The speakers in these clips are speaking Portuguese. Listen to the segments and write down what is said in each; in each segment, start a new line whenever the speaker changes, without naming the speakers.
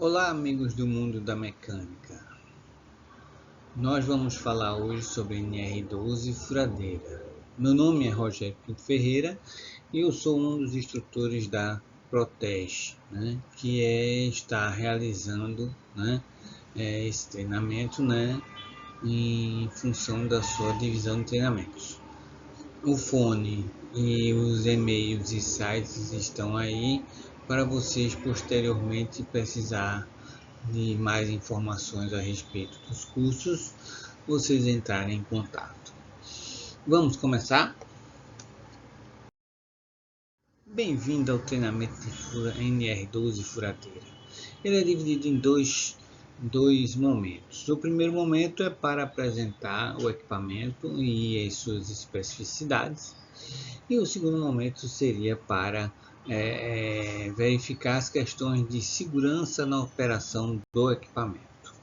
Olá, amigos do mundo da mecânica. Nós vamos falar hoje sobre NR12 furadeira. Meu nome é Rogério Pinto Ferreira e eu sou um dos instrutores da Protege, que está realizando esse treinamento em função da sua divisão de treinamentos. O fone e os e-mails e sites estão aí para vocês posteriormente precisar de mais informações a respeito dos cursos, vocês entrarem em contato. Vamos começar? Bem-vindo ao treinamento de NR12 furadeira. Ele é dividido em dois momentos. O primeiro momento é para apresentar o equipamento e as suas especificidades. E o segundo momento seria para verificar as questões de segurança na operação do equipamento.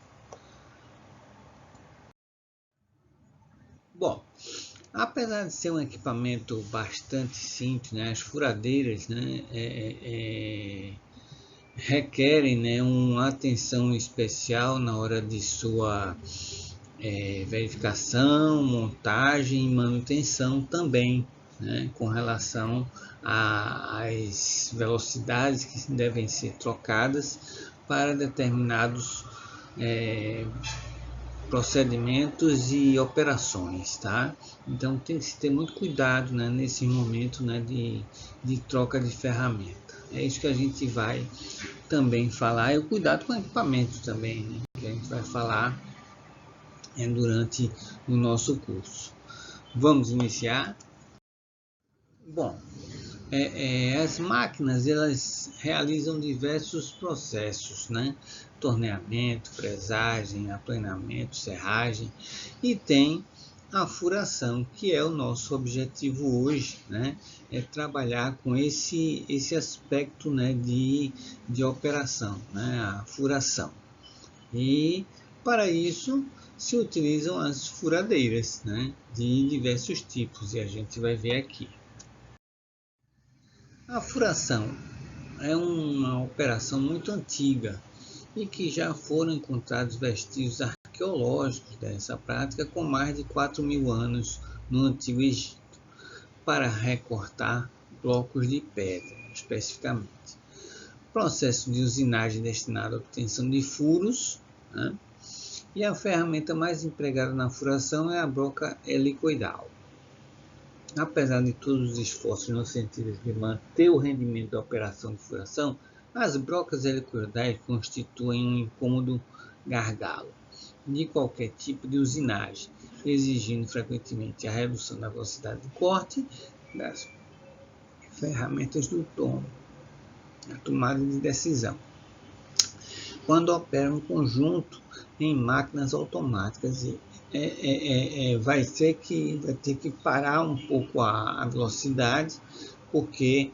Bom, apesar de ser um equipamento bastante simples, as furadeiras requerem uma atenção especial na hora de sua verificação, montagem e manutenção também, com relação às velocidades que devem ser trocadas para determinados procedimentos e operações, tá? Então tem que se ter muito cuidado nesse momento de troca de ferramenta. É isso que a gente vai também falar, e o cuidado com o equipamento também, que a gente vai falar durante o nosso curso. Vamos iniciar? Bom, as máquinas elas realizam diversos processos, torneamento, fresagem, aplanamento, serragem, e tem a furação, que é o nosso objetivo hoje, é trabalhar com esse aspecto de operação, a furação. E para isso se utilizam as furadeiras, de diversos tipos, e a gente vai ver aqui. A furação é uma operação muito antiga e que já foram encontrados vestígios arqueológicos dessa prática com mais de 4.000 anos no Antigo Egito, para recortar blocos de pedra, especificamente. Processo de usinagem destinado à obtenção de furos, e a ferramenta mais empregada na furação é a broca helicoidal. Apesar de todos os esforços no sentido de manter o rendimento da operação de furação, as brocas helicoidais constituem um incômodo gargalo de qualquer tipo de usinagem, exigindo frequentemente a redução da velocidade de corte das ferramentas do tomo, a tomada de decisão, quando operam em conjunto em máquinas automáticas. Vai ter que parar um pouco a velocidade, porque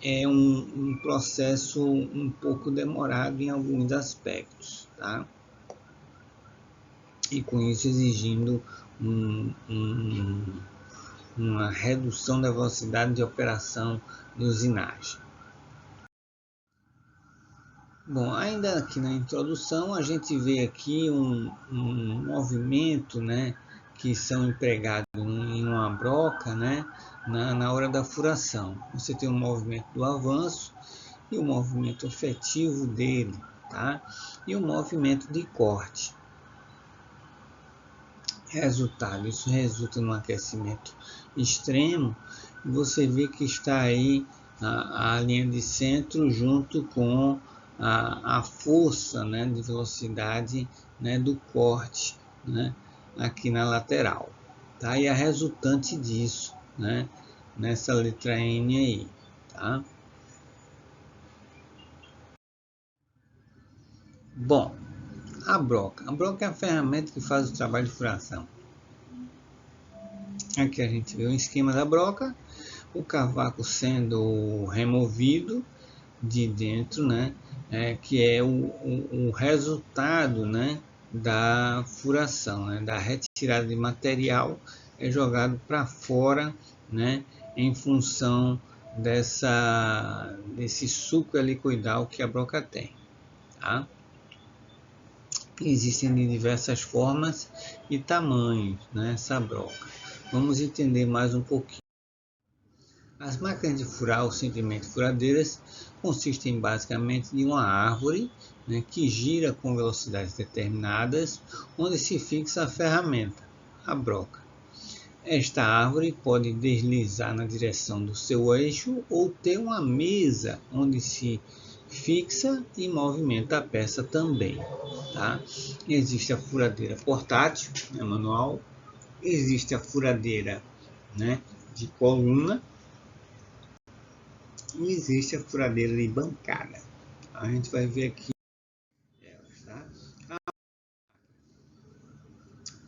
é um processo um pouco demorado em alguns aspectos, tá? E com isso exigindo uma redução da velocidade de operação de usinagem. Bom, ainda aqui na introdução a gente vê aqui um movimento, que são empregados em uma broca, na hora da furação. Você tem um movimento do avanço e o movimento efetivo dele, tá? E o movimento de corte. Resultado, isso resulta num aquecimento extremo. Você vê que está aí a linha de centro junto com a força de velocidade do corte aqui na lateral, tá? E a resultante disso nessa letra N aí, tá? Bom, a broca é a ferramenta que faz o trabalho de furação. Aqui a gente vê o esquema da broca, o cavaco sendo removido de dentro, que é o resultado da furação, da retirada de material, é jogado para fora, em função desse suco helicoidal que a broca tem. tá? Existem de diversas formas e tamanhos, né, essa broca. Vamos entender mais um pouquinho. As máquinas de furar, ou simplesmente furadeiras, consistem basicamente em uma árvore, né, que gira com velocidades determinadas, onde se fixa a ferramenta, a broca. Esta árvore pode deslizar na direção do seu eixo ou ter uma mesa onde se fixa e movimenta a peça também. Tá? Existe a furadeira portátil, né, manual. Existe a furadeira, né, de coluna. E existe a furadeira de bancada. A gente vai ver aqui elas, tá?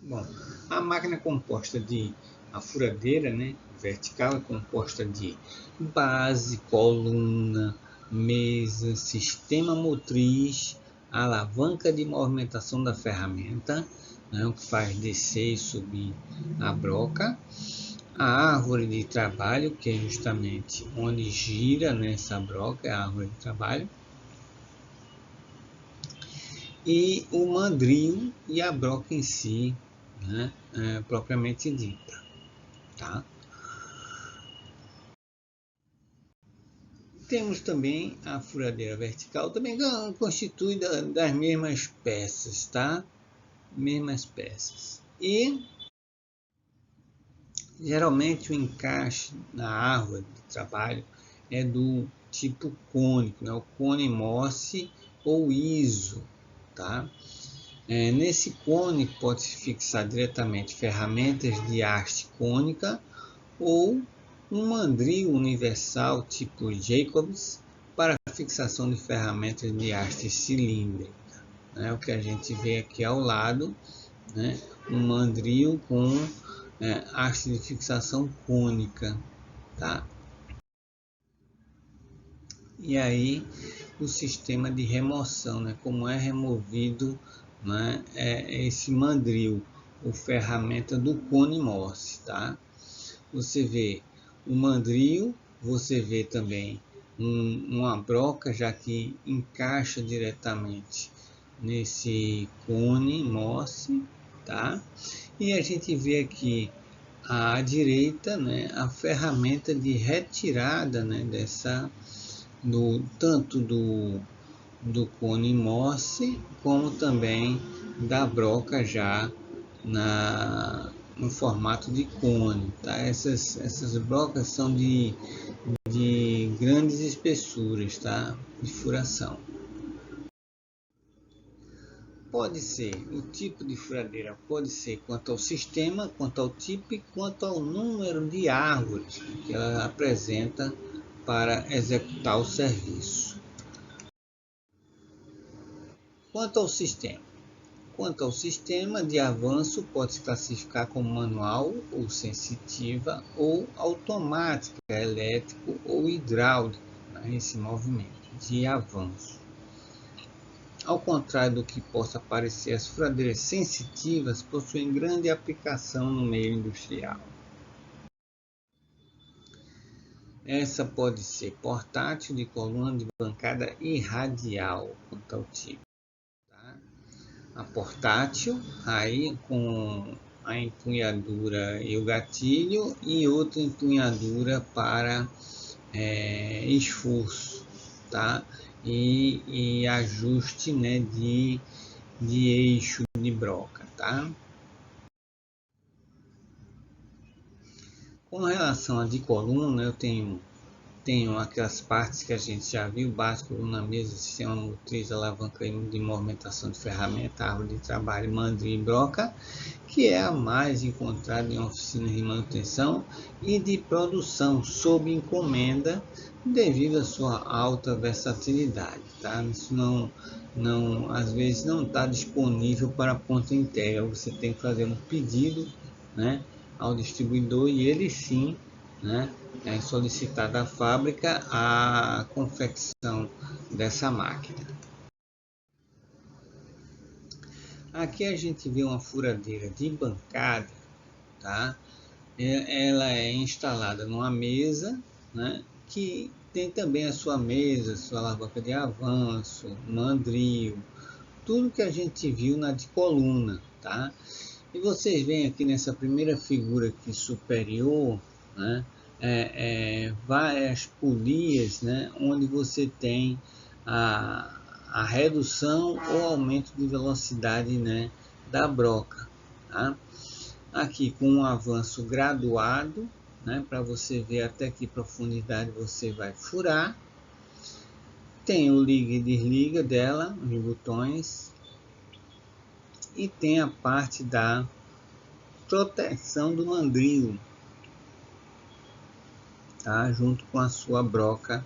Bom, a máquina é composta de a furadeira, né, vertical, é composta de base, coluna, mesa, sistema motriz, alavanca de movimentação da ferramenta, né, o que faz descer e subir a broca, a árvore de trabalho, que é justamente onde gira nessa broca, é a árvore de trabalho, e o mandril e a broca em si, né, propriamente dita. Tá? Temos também a furadeira vertical, também constitui das mesmas peças, tá? Mesmas peças. E geralmente o encaixe na árvore de trabalho é do tipo cônico, né? O cone Morse ou ISO, tá? Nesse cone pode-se fixar diretamente ferramentas de haste cônica ou um mandril universal tipo Jacobs para a fixação de ferramentas de haste cilíndrica. O que a gente vê aqui ao lado, né? Um mandril com haste de fixação cônica. Tá? E aí o sistema de remoção, né? Como é removido, né, esse mandril, ou ferramenta do cone Morse. Tá? Você vê o mandril, você vê também uma broca, já que encaixa diretamente nesse cone Morse, tá? E a gente vê aqui à direita, né, a ferramenta de retirada, né, tanto do cone Morse, como também da broca já no formato de cone. Tá? Essas brocas são de grandes espessuras, tá? De furação. Pode ser, o tipo de furadeira pode ser quanto ao sistema, quanto ao tipo e quanto ao número de árvores que ela apresenta para executar o serviço. Quanto ao sistema de avanço, pode-se classificar como manual ou sensitiva ou automática, elétrico ou hidráulico, né, esse movimento de avanço. Ao contrário do que possa parecer, as furadeiras sensitivas possuem grande aplicação no meio industrial. Essa pode ser portátil, de coluna, de bancada e radial, quanto ao tipo. Tá? A portátil, aí com a empunhadura e o gatilho, e outra empunhadura para esforço, tá? E ajuste, né, de eixo de broca, tá? Com relação a de coluna, eu tenho aquelas partes que a gente já viu: base, coluna, mesa, sistema motriz, alavanca de movimentação de ferramenta, árvore de trabalho, mandril e broca, que é a mais encontrada em oficinas de manutenção e de produção sob encomenda, devido à sua alta versatilidade. Tá? Isso às vezes não está disponível para pronta entrega. Você tem que fazer um pedido, né, ao distribuidor, e ele sim, né, solicitar da fábrica a confecção dessa máquina. Aqui a gente vê uma furadeira de bancada, tá? Ela é instalada numa mesa, né, que tem também a sua mesa, sua alavanca de avanço, mandril, tudo que a gente viu na de coluna, tá? E vocês veem aqui nessa primeira figura aqui superior, né, várias polias, né, onde você tem a redução ou aumento de velocidade, né, da broca. Tá? Aqui com um avanço graduado, né, para você ver até que profundidade você vai furar. Tem o liga e desliga dela, os botões, e tem a parte da proteção do mandril, tá? Junto com a sua broca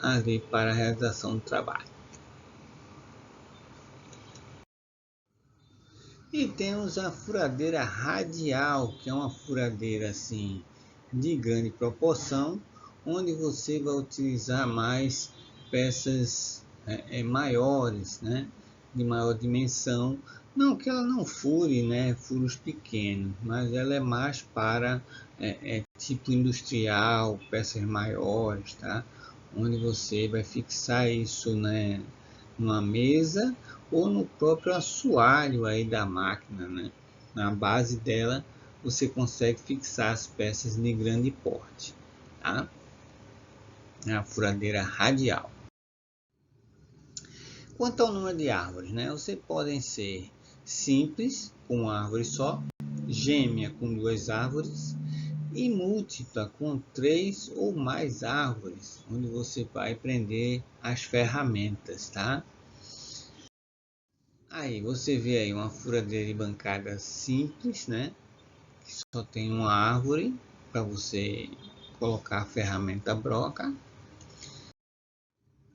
ali para a realização do trabalho. E temos a furadeira radial, que é uma furadeira assim de grande proporção, onde você vai utilizar mais peças maiores, né? De maior dimensão. Não que ela não fure, né, furos pequenos, mas ela é mais para tipo industrial, peças maiores, tá? Onde você vai fixar isso, né, numa mesa ou no próprio assoalho aí da máquina, né? Na base dela você consegue fixar as peças de grande porte, tá? É a furadeira radial. Quanto ao número de árvores, né? Você podem ser simples, com uma árvore só, gêmea com 2 árvores e múltipla com 3 ou mais árvores, onde você vai prender as ferramentas, tá? Aí você vê aí uma furadeira de bancada simples, né? Que só tem uma árvore para você colocar a ferramenta broca.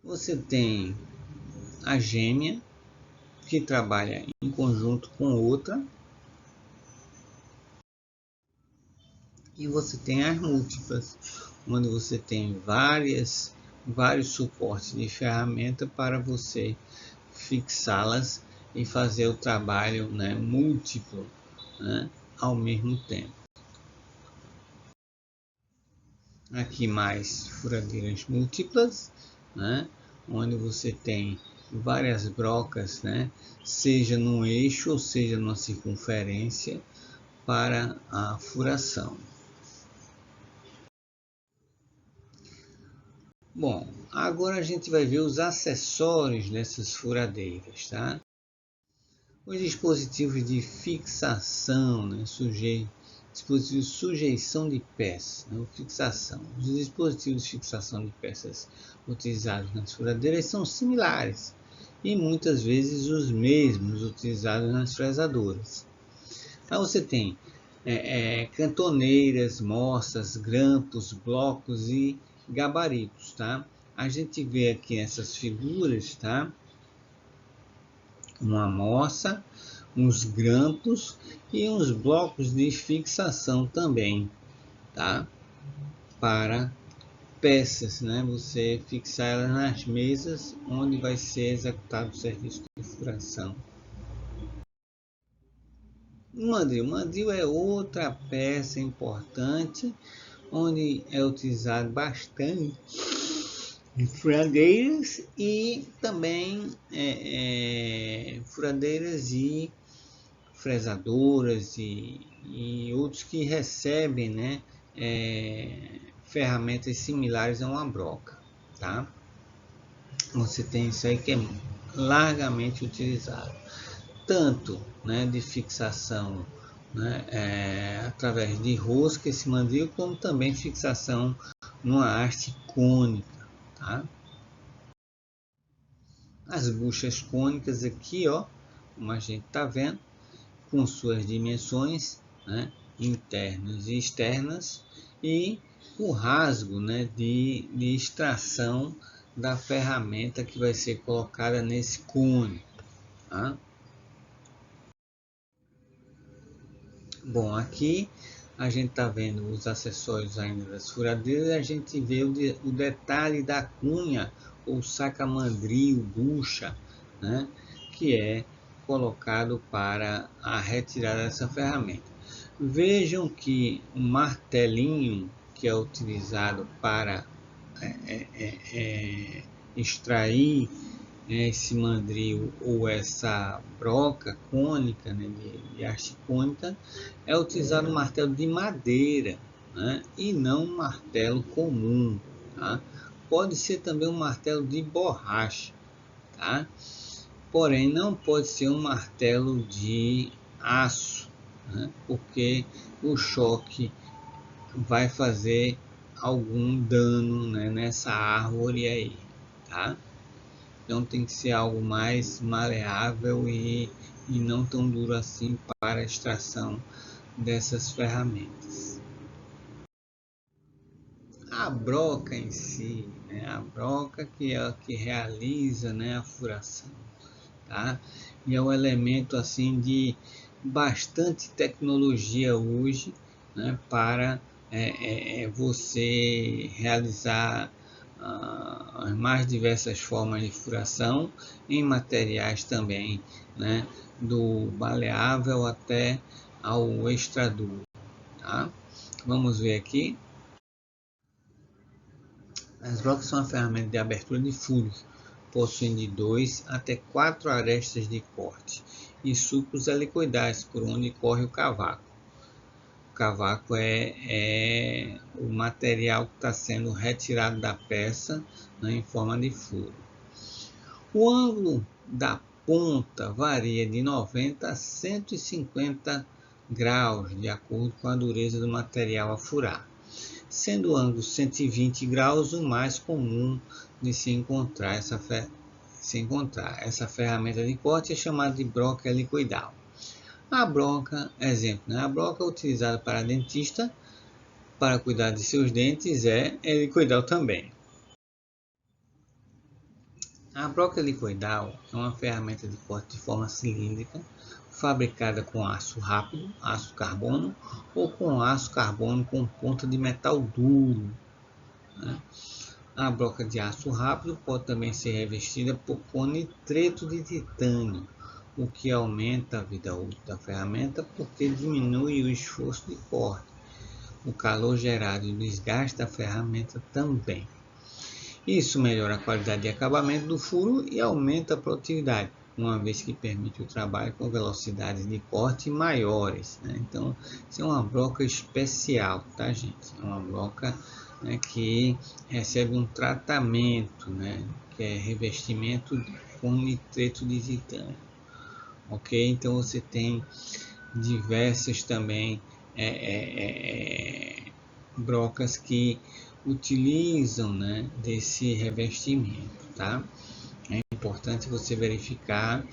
Você tem a gêmea, que trabalha em conjunto com outra, e você tem as múltiplas, onde você tem vários suportes de ferramenta para você fixá-las e fazer o trabalho, né, múltiplo, né, ao mesmo tempo. Aqui mais furadeiras múltiplas, né, onde você tem várias brocas, né, seja no eixo ou seja numa circunferência para a furação. Bom, agora a gente vai ver os acessórios dessas furadeiras, tá? Os dispositivos de fixação, né, dispositivos de sujeição de peças, né, fixação. Os dispositivos de fixação de peças utilizados nas furadeiras são similares e muitas vezes os mesmos utilizados nas fresadoras. Aí você tem cantoneiras, moças, grampos, blocos e gabaritos, tá? A gente vê aqui nessas figuras, tá? Uma moça, uns grampos e uns blocos de fixação também, tá? Para peças, né? Você fixar elas nas mesas onde vai ser executado o serviço de furação. O mandril é outra peça importante, onde é utilizado bastante em furadeiras e também furadeiras e fresadoras e outros que recebem, né, ferramentas similares a uma broca, tá? Você tem isso aí que é largamente utilizado, tanto, né, de fixação, né, através de rosca esse mandril, como também fixação numa haste cônica. Tá? As buchas cônicas aqui, ó, como a gente está vendo, com suas dimensões, né, internas e externas, e o rasgo, né, de extração da ferramenta que vai ser colocada nesse cone. Tá? Bom, aqui a gente está vendo os acessórios ainda das furadeiras, a gente vê o detalhe da cunha ou saca-mandril, bucha, né, que é colocado para a retirada dessa ferramenta. Vejam que o martelinho que é utilizado para extrair esse mandril ou essa broca cônica, né, de haste cônica, é utilizado um martelo de madeira, né, e não um martelo comum. Tá? Pode ser também um martelo de borracha, tá? Porém não pode ser um martelo de aço, né, porque o choque vai fazer algum dano, né, nessa árvore aí, tá? Então tem que ser algo mais maleável e não tão duro assim para a extração dessas ferramentas. A broca em si, né, a broca que é a que realiza, né, a furação, tá? E é um elemento assim de bastante tecnologia hoje, né, para você realizar as mais diversas formas de furação em materiais também, né, do maleável até ao extrador, tá? Vamos ver aqui. As brocas são uma ferramenta de abertura de furos, possuem de 2 até 4 arestas de corte e sulcos helicoidais por onde corre o cavaco. O cavaco é o material que está sendo retirado da peça, né, em forma de furo. O ângulo da ponta varia de 90 a 150 graus, de acordo com a dureza do material a furar, sendo o ângulo 120 graus o mais comum de se encontrar. Essa ferramenta de corte é chamada de broca helicoidal. A broca, exemplo, né? A broca utilizada para dentista para cuidar de seus dentes é helicoidal também. A broca helicoidal é uma ferramenta de corte de forma cilíndrica, fabricada com aço rápido, aço carbono, ou com aço carbono com ponta de metal duro, né? A broca de aço rápido pode também ser revestida com nitreto de titânio, o que aumenta a vida útil da ferramenta porque diminui o esforço de corte, o calor gerado e o desgaste da ferramenta também. Isso melhora a qualidade de acabamento do furo e aumenta a produtividade, uma vez que permite o trabalho com velocidades de corte maiores, né? Então, isso é uma broca especial, tá, gente? É uma broca, né, que recebe um tratamento, né, que é revestimento com nitreto de titânio. Ok? Então, você tem diversas também brocas que utilizam, né, desse revestimento, tá? É importante você verificar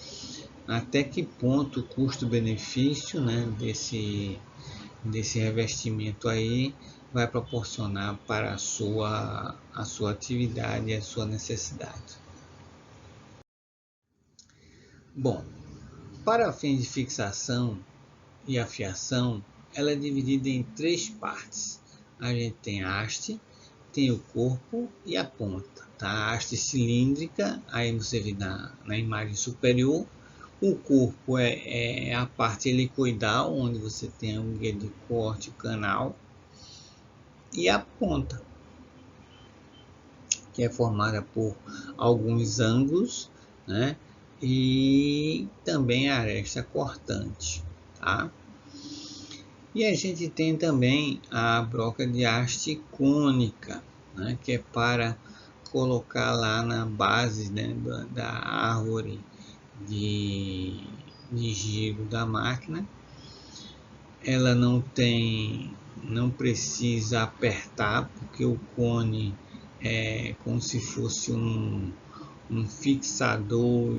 até que ponto o custo-benefício, né, desse revestimento aí vai proporcionar para a sua atividade e a sua necessidade. Bom, para fins de fixação e afiação, ela é dividida em 3 partes. A gente tem a haste, tem o corpo e a ponta. Tá? A haste cilíndrica, aí você vê na imagem superior. O corpo é a parte helicoidal, onde você tem a guia de corte, o canal. E a ponta, que é formada por alguns ângulos, né? E também a aresta cortante. Tá? E a gente tem também a broca de haste cônica, né, que é para colocar lá na base, né, da árvore de giro da máquina. Ela não precisa apertar, porque o cone é como se fosse um fixador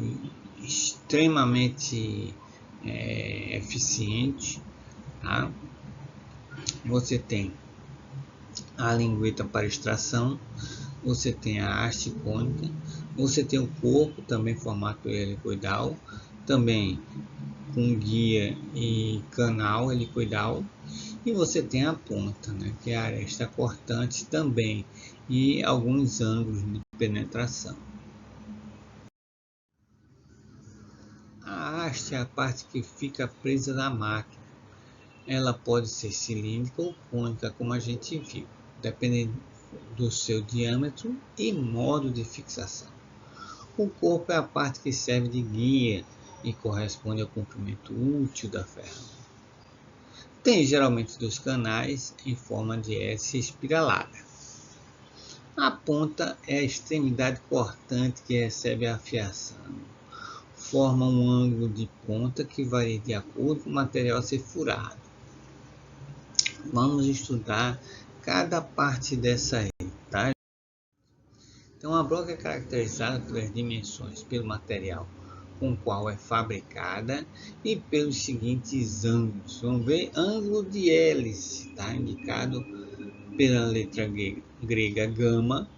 extremamente eficiente. Tá? Você tem a lingueta para extração, você tem a haste cônica, você tem o corpo também formato helicoidal, também com guia e canal helicoidal, e você tem a ponta, né, que é a aresta cortante também, e alguns ângulos de penetração. A haste é a parte que fica presa na máquina. Ela pode ser cilíndrica ou cônica, como a gente viu, dependendo do seu diâmetro e modo de fixação. O corpo é a parte que serve de guia e corresponde ao comprimento útil da ferramenta. Tem geralmente 2 canais em forma de hélice espiralada. A ponta é a extremidade cortante que recebe a fiação. Forma um ângulo de ponta que varia de acordo com o material a ser furado. Vamos estudar cada parte dessa aí, tá? Então, a broca é caracterizada pelas dimensões, pelo material com o qual é fabricada e pelos seguintes ângulos. Vamos ver ângulo de hélice, tá? Indicado pela letra grega gama.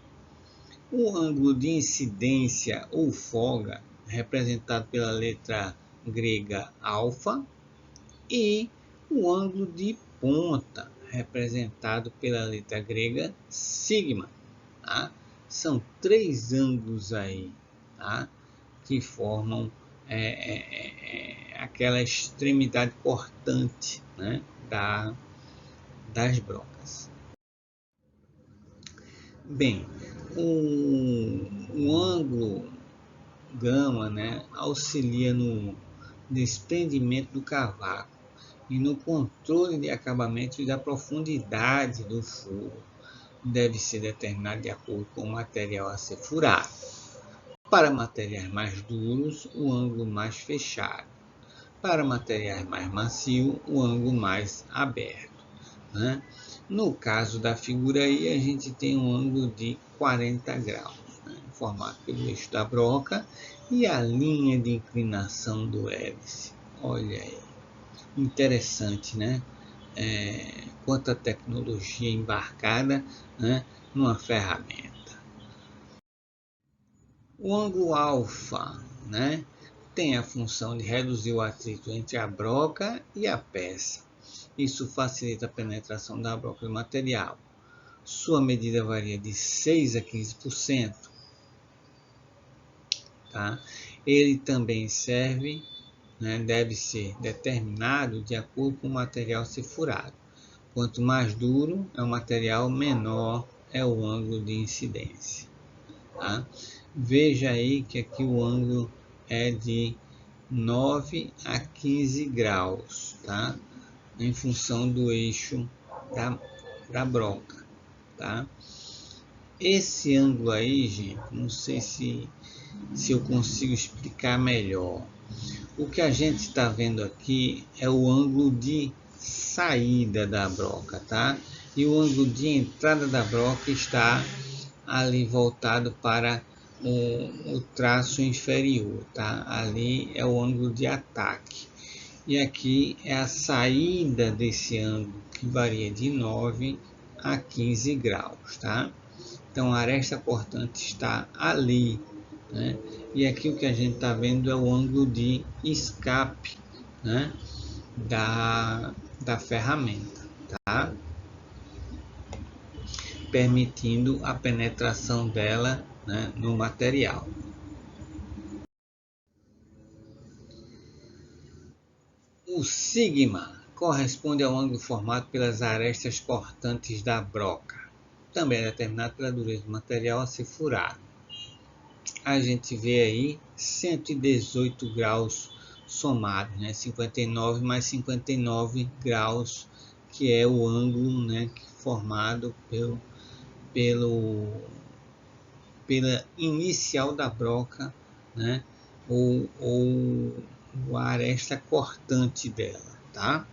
O ângulo de incidência ou folga, representado pela letra grega alfa. E o ângulo de ponta, representado pela letra grega sigma. Tá? São 3 ângulos aí, tá? Que formam aquela extremidade cortante, né? Das brocas. Bem, o ângulo gama, né, auxilia no desprendimento do cavaco e no controle de acabamento e da profundidade do furo. Deve ser determinado de acordo com o material a ser furado. Para materiais mais duros, o ângulo mais fechado. Para materiais mais macios, o ângulo mais aberto. Né? No caso da figura aí, a gente tem um ângulo de 40 graus, né? Formado pelo eixo da broca e a linha de inclinação do hélice. Olha aí, interessante, né? Quanta tecnologia embarcada, né, numa ferramenta. O ângulo alfa, né, tem a função de reduzir o atrito entre a broca e a peça. Isso facilita a penetração da broca do material. Sua medida varia de 6 a 15%. Tá? Ele também serve, né, deve ser determinado de acordo com o material a ser furado. Quanto mais duro é o material, menor é o ângulo de incidência. Tá? Veja aí que aqui o ângulo é de 9 a 15 graus, tá? Em função do eixo da broca. Tá? Esse ângulo aí, gente, não sei se eu consigo explicar melhor. O que a gente está vendo aqui é o ângulo de saída da broca, tá? E o ângulo de entrada da broca está ali voltado para o traço inferior, tá? Ali é o ângulo de ataque. E aqui é a saída desse ângulo, que varia de 9 a 15 graus, tá? Então, a aresta cortante está ali, né? E aqui o que a gente está vendo é o ângulo de escape, né, da ferramenta, tá? Permitindo a penetração dela, né, no material. O sigma corresponde ao ângulo formado pelas arestas cortantes da broca. Também é determinado pela dureza do material a ser furado. A gente vê aí 118 graus somados, né? 59 mais 59 graus, que é o ângulo, né, formado pela inicial da broca, né, ou a aresta cortante dela, tá?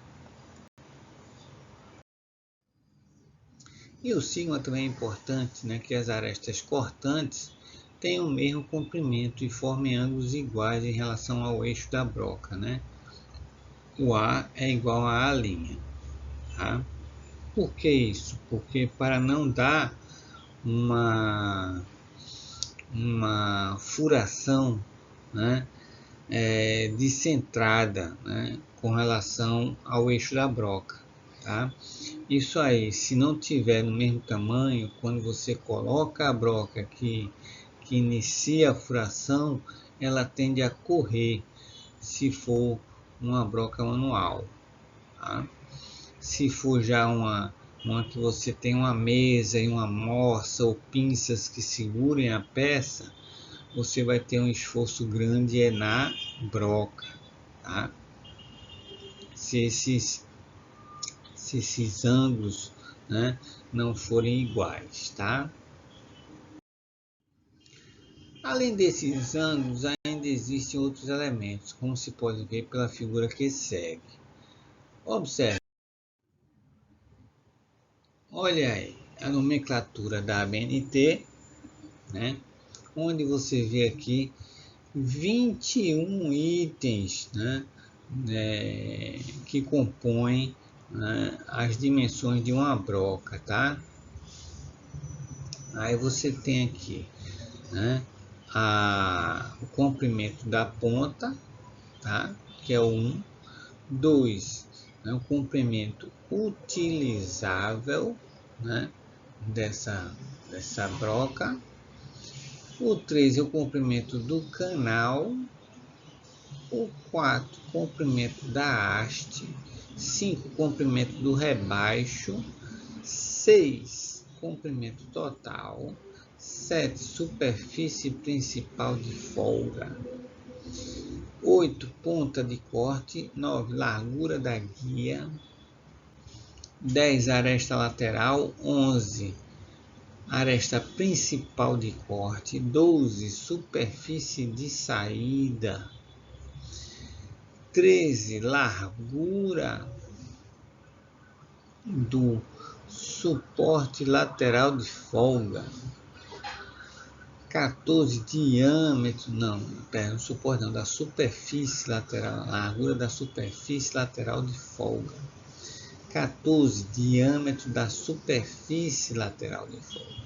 E o sigma também é importante, né, que as arestas cortantes tenham o mesmo comprimento e formem ângulos iguais em relação ao eixo da broca, né? O A é igual a A', tá? Por que isso? Porque para não dar uma furação, né, descentrada, né, com relação ao eixo da broca, tá? Isso aí, se não tiver no mesmo tamanho, quando você coloca a broca que inicia a furação, ela tende a correr, se for uma broca manual, tá? Se for já uma uma que você tem uma mesa e uma morsa ou pinças que segurem a peça, você vai ter um esforço grande na broca, tá? Se esses ângulos, né, não forem iguais, tá? Além desses ângulos, ainda existem outros elementos, como se pode ver pela figura que segue. Observe, olha aí, a nomenclatura da ABNT, né, onde você vê aqui 21 itens, né, que compõem, né, as dimensões de uma broca, tá? Aí você tem aqui, né, o comprimento da ponta, tá? Que é o 1. 2, né, o comprimento utilizável, né, dessa broca. O 3 é o comprimento do canal. O 4, comprimento da haste. 5, comprimento do rebaixo. 6, comprimento total. 7, superfície principal de folga. 8, ponta de corte. 9, largura da guia. 10, aresta lateral. 11, aresta principal de corte. 12, superfície de saída. 13, largura do suporte lateral de folga. 14, diâmetro, suporte não, da superfície lateral, largura da superfície lateral de folga. 14, diâmetro da superfície lateral de folga.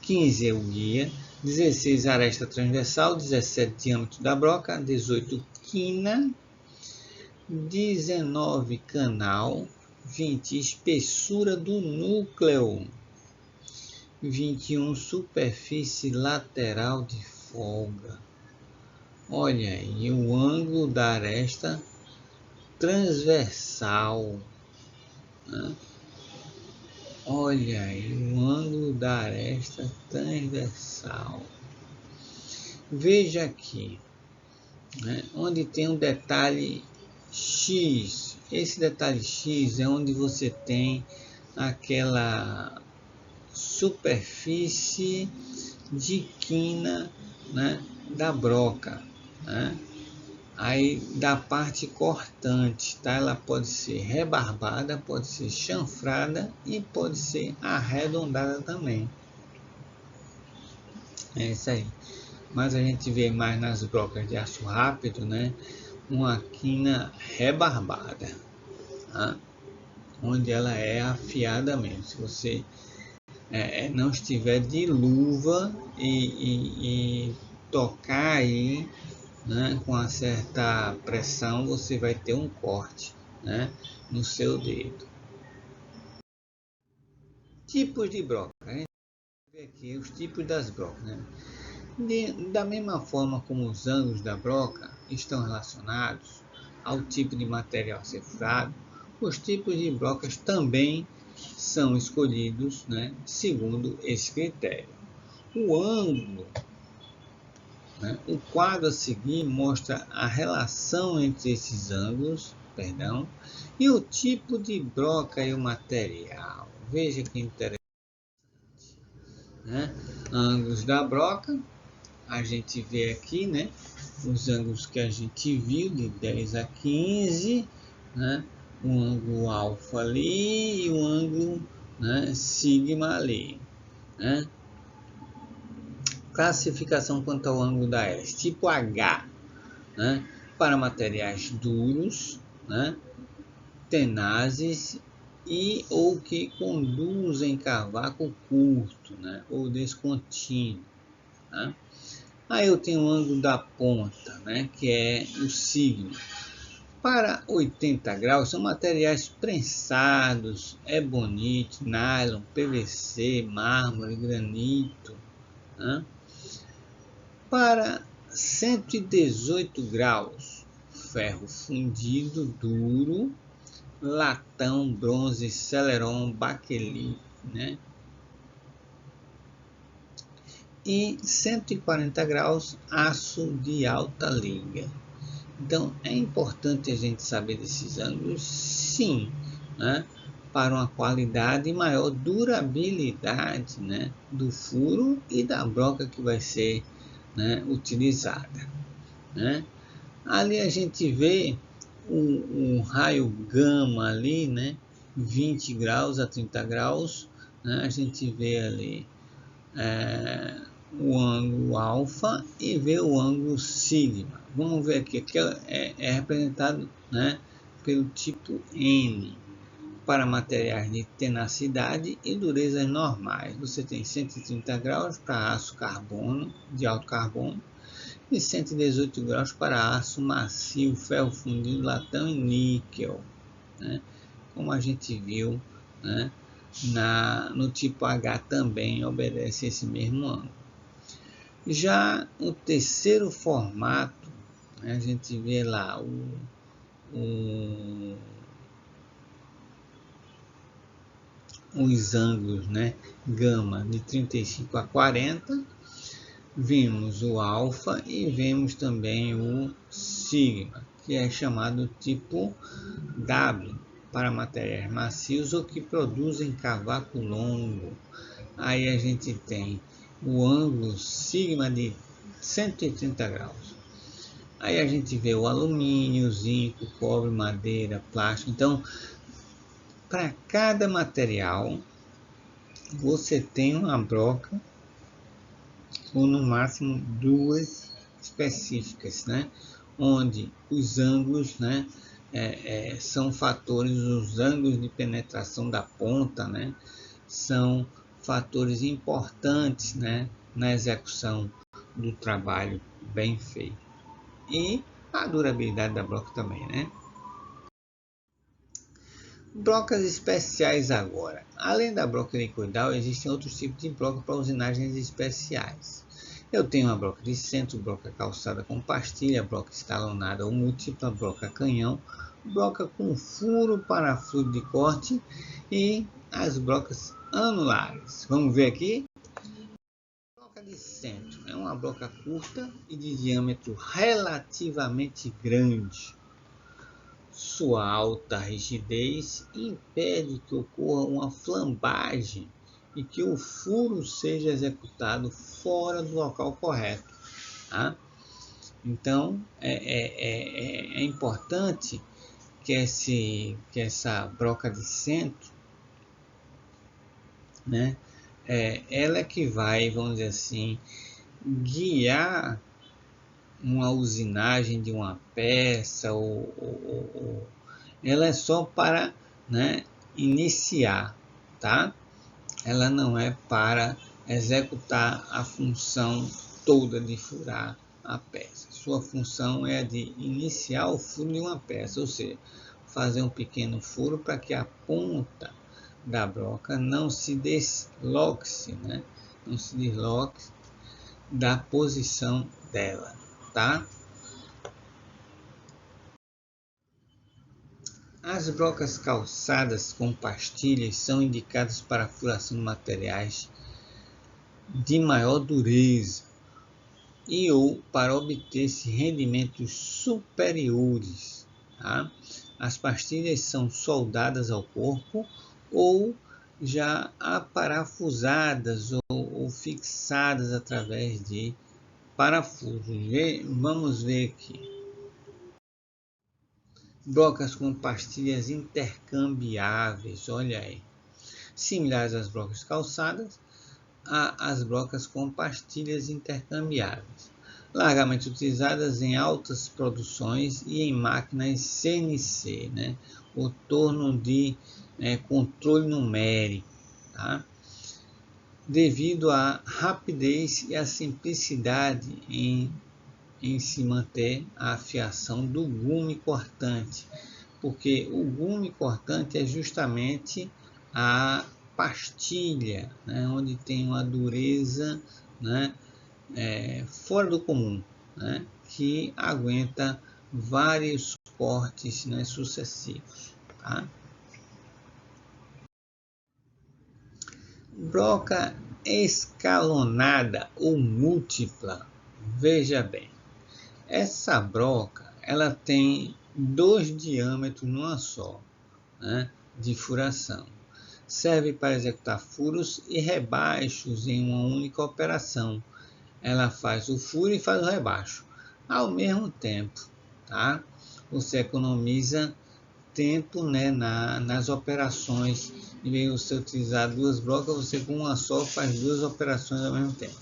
15 é o guia. 16, aresta transversal. 17, diâmetro da broca. 18, quina. 19, canal. 20, espessura do núcleo. 21, superfície lateral de folga. Olha aí, o ângulo da aresta transversal, né? Olha aí, o ângulo da aresta transversal. Veja aqui, né, onde tem um detalhe X. Esse detalhe X é onde você tem aquela superfície de quina, né, da broca, né? Aí da parte cortante, tá? Ela pode ser rebarbada, pode ser chanfrada e pode ser arredondada também. É isso aí. Mas a gente vê mais nas brocas de aço rápido, né? Uma quina rebarbada, tá? Onde ela é afiada mesmo. Se você não estiver de luva e tocar aí, né, com uma certa pressão, você vai ter um corte, né, no seu dedo. Tipos de broca. A gente vê aqui os tipos das brocas, né? Da mesma forma como os ângulos da broca estão relacionados ao tipo de material a ser furado, os tipos de brocas também são escolhidos, né, segundo esse critério. O ângulo, né, o quadro a seguir mostra a relação entre esses ângulos, e o tipo de broca e o material. Veja que interessante, né? Ângulos da broca, a gente vê aqui, né, os ângulos que a gente viu de 10 a 15, né, o ângulo alfa ali e o ângulo, né, sigma ali, né? Classificação quanto ao ângulo da hélice, tipo H, né, para materiais duros, né, tenazes e ou que conduzem cavaco curto, né, ou descontínuo, né? Aí eu tenho o ângulo da ponta, né, que é o signo. Para 80 graus são materiais prensados, ebonite, nylon, PVC, mármore, granito, né? Para 118 graus, ferro fundido duro, latão, bronze, celeron, baquelite, né? E 140 graus, aço de alta liga. Então, é importante a gente saber desses ângulos, sim, né? Para uma qualidade e maior durabilidade, né? Do furo e da broca que vai ser, né, utilizada, né? Ali a gente vê um raio gama ali, né? 20 graus a 30 graus, né? A gente vê ali o ângulo alfa e vê o ângulo sigma. Vamos ver aqui, que é representado, né, pelo tipo N para materiais de tenacidade e durezas normais. Você tem 130 graus para aço carbono, de alto carbono, e 118 graus para aço macio, ferro fundido, latão e níquel, né? Como a gente viu, né, no tipo H também obedece esse mesmo ângulo. Já o terceiro formato, né, a gente vê lá os ângulos, né, gama de 35 a 40, vimos o alfa e vemos também o sigma, que é chamado tipo W, para materiais macios ou que produzem cavaco longo. Aí a gente tem o ângulo sigma de 180 graus. Aí a gente vê o alumínio, zinco, cobre, madeira, plástico. Então, para cada material, você tem uma broca ou no máximo duas específicas, né? Onde os ângulos, né, são fatores, os ângulos de penetração da ponta, né, são fatores importantes, né, na execução do trabalho bem feito. E a durabilidade da broca também, né? Brocas especiais agora. Além da broca liquidal, existem outros tipos de broca para usinagens especiais. Eu tenho uma broca de centro, broca calçada com pastilha, broca estalonada ou múltipla, broca canhão, broca com furo para fluido de corte e as brocas anulares. Vamos ver aqui? Broca de centro é uma broca curta e de diâmetro relativamente grande. Sua alta rigidez impede que ocorra uma flambagem e que o furo seja executado fora do local correto. Tá? Então, é importante que essa broca de centro, né, ela que vai, vamos dizer assim, guiar uma usinagem de uma peça, ela é só para, né, iniciar, tá? Ela não é para executar a função toda de furar a peça. Sua função é a de iniciar o furo de uma peça, ou seja, fazer um pequeno furo para que a ponta da broca não se desloque, né? Não se desloque da posição dela, tá? As brocas calçadas com pastilhas são indicadas para a furação de materiais de maior dureza e ou para obter-se rendimentos superiores. Tá? As pastilhas são soldadas ao corpo ou já aparafusadas ou fixadas através de parafusos. Vamos ver aqui. Brocas com pastilhas intercambiáveis, olha aí. Similares às brocas calçadas, há as brocas com pastilhas intercambiáveis, largamente utilizadas em altas produções e em máquinas CNC, né? O torno de controle numérico, tá? Devido à rapidez e à simplicidade em se manter a afiação do gume cortante, porque o gume cortante é justamente a pastilha, né, onde tem uma dureza, né, fora do comum, né, que aguenta vários cortes, né, sucessivos. Tá? Broca escalonada ou múltipla. Veja bem, essa broca ela tem 2 diâmetros numa só, né, de furação. Serve para executar furos e rebaixos em uma única operação. Ela faz o furo e faz o rebaixo ao mesmo tempo, tá? Você economiza tempo, né, nas operações. Em vez de você utilizar 2 brocas, você com uma só faz 2 operações ao mesmo tempo,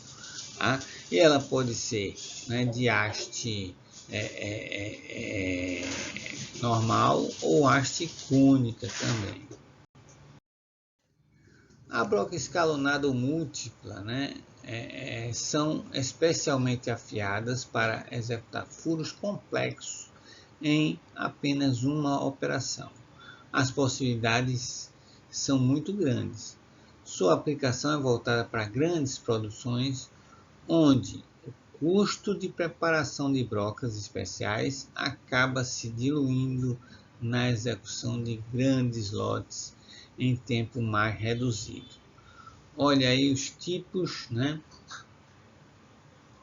tá? E ela pode ser, né, de haste normal ou haste cônica também. A broca escalonada ou múltipla, né, são especialmente afiadas para executar furos complexos em apenas uma operação. As possibilidades são muito grandes. Sua aplicação é voltada para grandes produções, onde o custo de preparação de brocas especiais acaba se diluindo na execução de grandes lotes em tempo mais reduzido. Olha aí os tipos, né,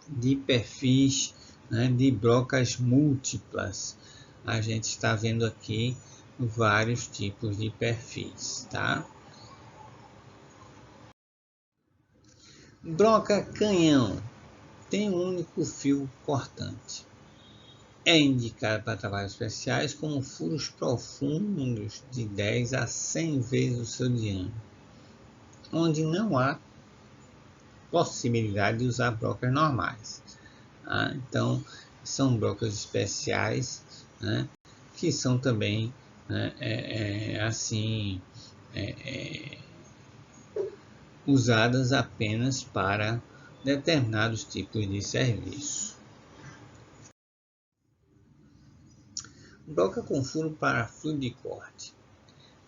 de perfis, né, de brocas múltiplas. A gente está vendo aqui vários tipos de perfis, tá? Broca canhão tem um único fio cortante. É indicado para trabalhos especiais como furos profundos de 10 a 100 vezes o seu diâmetro, onde não há possibilidade de usar brocas normais. Tá? Então, são brocas especiais, né, que são também, né, usadas apenas para determinados tipos de serviço. Broca com furo para fluido de corte.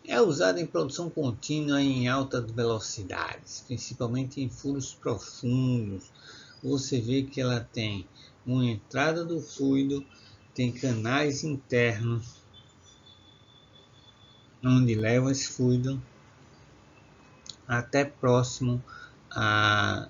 É usada em produção contínua em altas velocidades, principalmente em furos profundos. Você vê que ela tem uma entrada do fluido, tem canais internos, onde leva esse fluido até próximo ao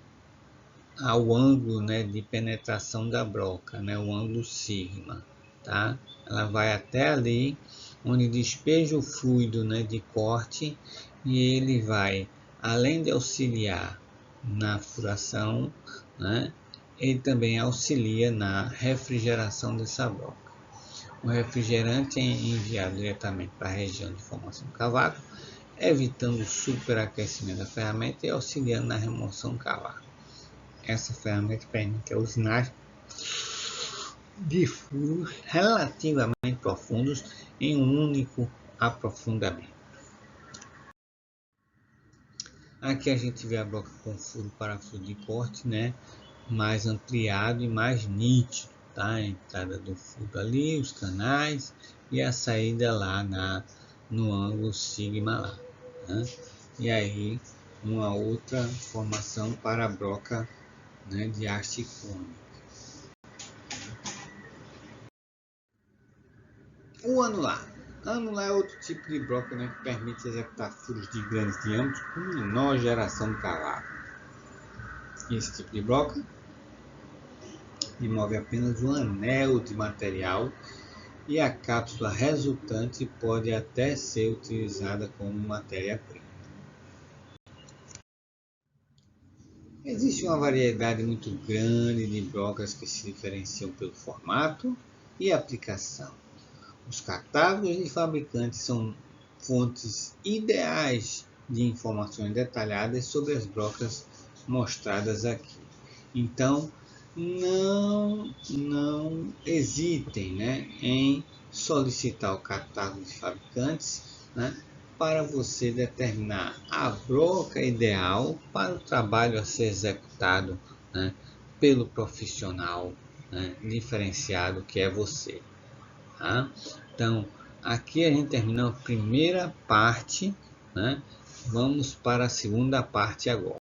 ângulo, né, de penetração da broca, né, o ângulo sigma, tá? Ela vai até ali, onde despeja o fluido, né, de corte, e ele vai, além de auxiliar na furação, né, ele também auxilia na refrigeração dessa broca. O refrigerante é enviado diretamente para a região de formação do cavaco, evitando o superaquecimento da ferramenta e auxiliando na remoção do cavaco. Essa ferramenta permite a usinagem de furos relativamente profundos em um único aprofundamento. Aqui a gente vê a broca com furo para fluido de corte, né, mais ampliado e mais nítido, tá? A entrada do furo ali, os canais e a saída lá no ângulo sigma lá, né? E aí uma outra formação para a broca, né, de haste cônica. O anular. Anular é outro tipo de broca, né, que permite executar furos de grandes diâmetros com menor geração de cavaco. Esse tipo de broca remove apenas um anel de material e a cápsula resultante pode até ser utilizada como matéria-prima. Existe uma variedade muito grande de brocas que se diferenciam pelo formato e aplicação. Os catálogos de fabricantes são fontes ideais de informações detalhadas sobre as brocas mostradas aqui. Então, não hesitem, né, em solicitar o catálogo de fabricantes, né, para você determinar a broca ideal para o trabalho a ser executado, né, pelo profissional, né, diferenciado que é você. Tá? Então, aqui a gente terminou a primeira parte, né? Vamos para a segunda parte agora.